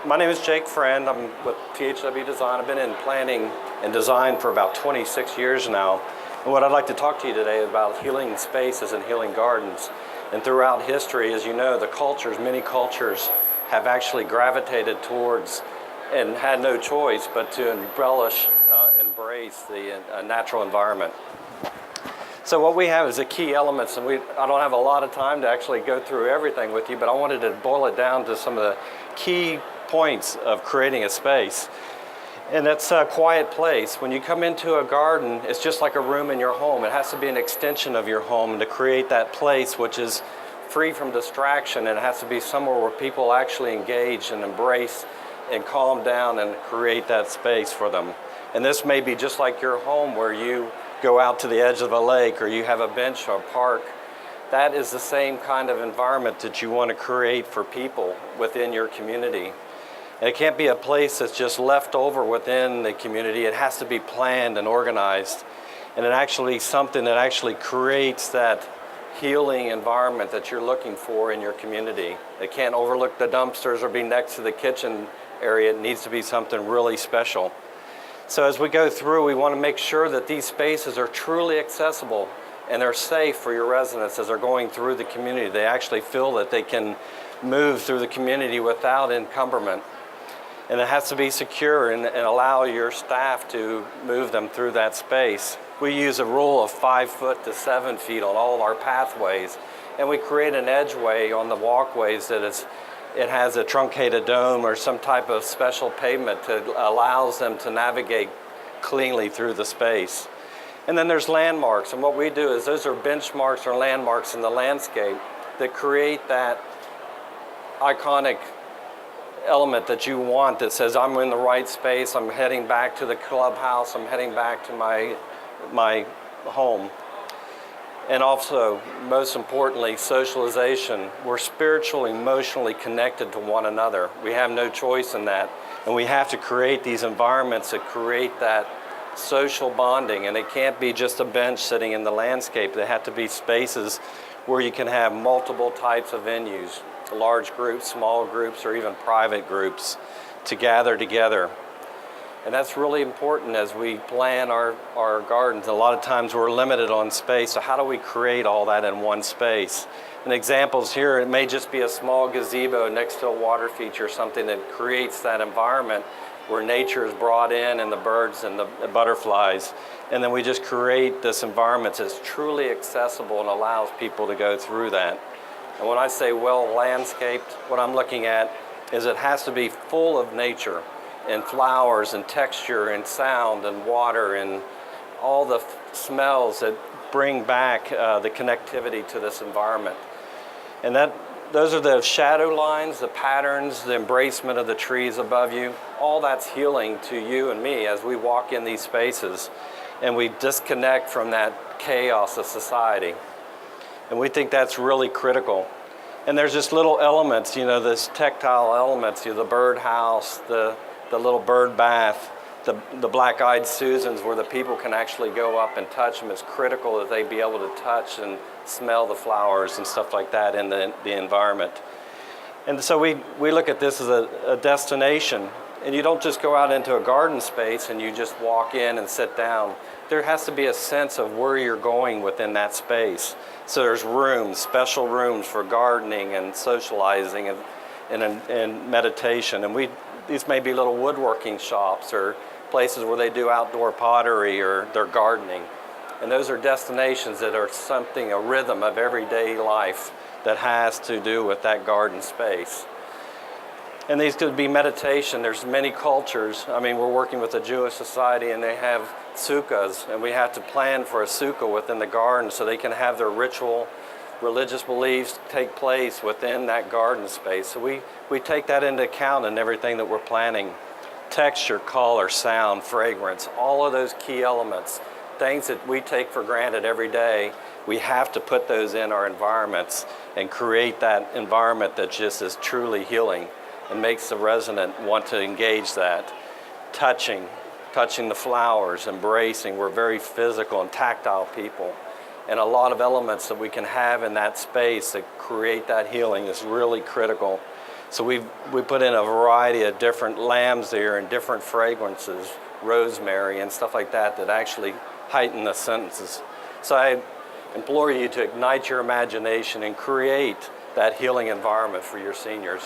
My name is Jake Friend. I'm with PHW Design. I've been in planning and design for about 26 years now. And what I'd like to talk to you today is about healing spaces and healing gardens. And throughout history, as you know, many cultures have actually gravitated towards and had no choice but to embrace the natural environment. So what we have is the key elements, and I don't have a lot of time to actually go through everything with you, but I wanted to boil it down to some of the key points of creating a space. And that's a quiet place. When you come into a garden, it's just like a room in your home. It has to be an extension of your home to create that place which is free from distraction, and it has to be somewhere where people actually engage and embrace and calm down and create that space for them. And this may be just like your home where you go out to the edge of a lake or you have a bench or a park. That is the same kind of environment that you want to create for people within your community. And it can't be a place that's just left over within the community. It has to be planned and organized. And it actually something that actually creates that healing environment that you're looking for in your community. It can't overlook the dumpsters or be next to the kitchen area. It needs to be something really special. So as we go through, we want to make sure that these spaces are truly accessible and they're safe for your residents as they're going through the community. They actually feel that they can move through the community without encumberment. And it has to be secure and allow your staff to move them through that space. We use a rule of 5 foot to 7 feet on all of our pathways, and we create an edgeway on the walkways that it has a truncated dome or some type of special pavement that allows them to navigate cleanly through the space. And then there's landmarks, and what we do is those are benchmarks or landmarks in the landscape that create that iconic element that you want that says, I'm in the right space, I'm heading back to the clubhouse, I'm heading back to my home. And also, most importantly, socialization. We're spiritually, emotionally connected to one another. We have no choice in that. And we have to create these environments that create that social bonding. And it can't be just a bench sitting in the landscape. They have to be spaces where you can have multiple types of venues, large groups, small groups, or even private groups to gather together. And that's really important as we plan our gardens. A lot of times we're limited on space, so how do we create all that in one space? And examples here, it may just be a small gazebo next to a water feature, something that creates that environment where nature is brought in and the birds and the butterflies. And then we just create this environment that's truly accessible and allows people to go through that. And when I say well landscaped, what I'm looking at is it has to be full of nature and flowers and texture and sound and water and all the smells that bring back the connectivity to this environment. And those are the shadow lines, the patterns, the embracement of the trees above you. All that's healing to you and me as we walk in these spaces and we disconnect from that chaos of society. And we think that's really critical. And there's just little elements, this tactile elements, the birdhouse, the little bird bath, the black-eyed Susans where the people can actually go up and touch them. It's critical that they be able to touch and smell the flowers and stuff like that in the environment. And so we look at this as a destination. And you don't just go out into a garden space and you just walk in and sit down. There has to be a sense of where you're going within that space. So there's rooms, special rooms for gardening and socializing and meditation. And these may be little woodworking shops or places where they do outdoor pottery or they're gardening. And those are destinations that are a rhythm of everyday life that has to do with that garden space. And these could be meditation. There's many cultures. We're working with a Jewish society and they have sukkahs, and we have to plan for a sukkah within the garden so they can have their ritual religious beliefs take place within that garden space. So we take that into account in everything that we're planning. Texture, color, sound, fragrance, all of those key elements, things that we take for granted every day, we have to put those in our environments and create that environment that just is truly healing and makes the resident want to engage that. Touching the flowers, embracing. We're very physical and tactile people. And a lot of elements that we can have in that space that create that healing is really critical. So we put in a variety of different lambs there and different fragrances, rosemary and stuff like that, that actually heighten the senses. So I implore you to ignite your imagination and create that healing environment for your seniors.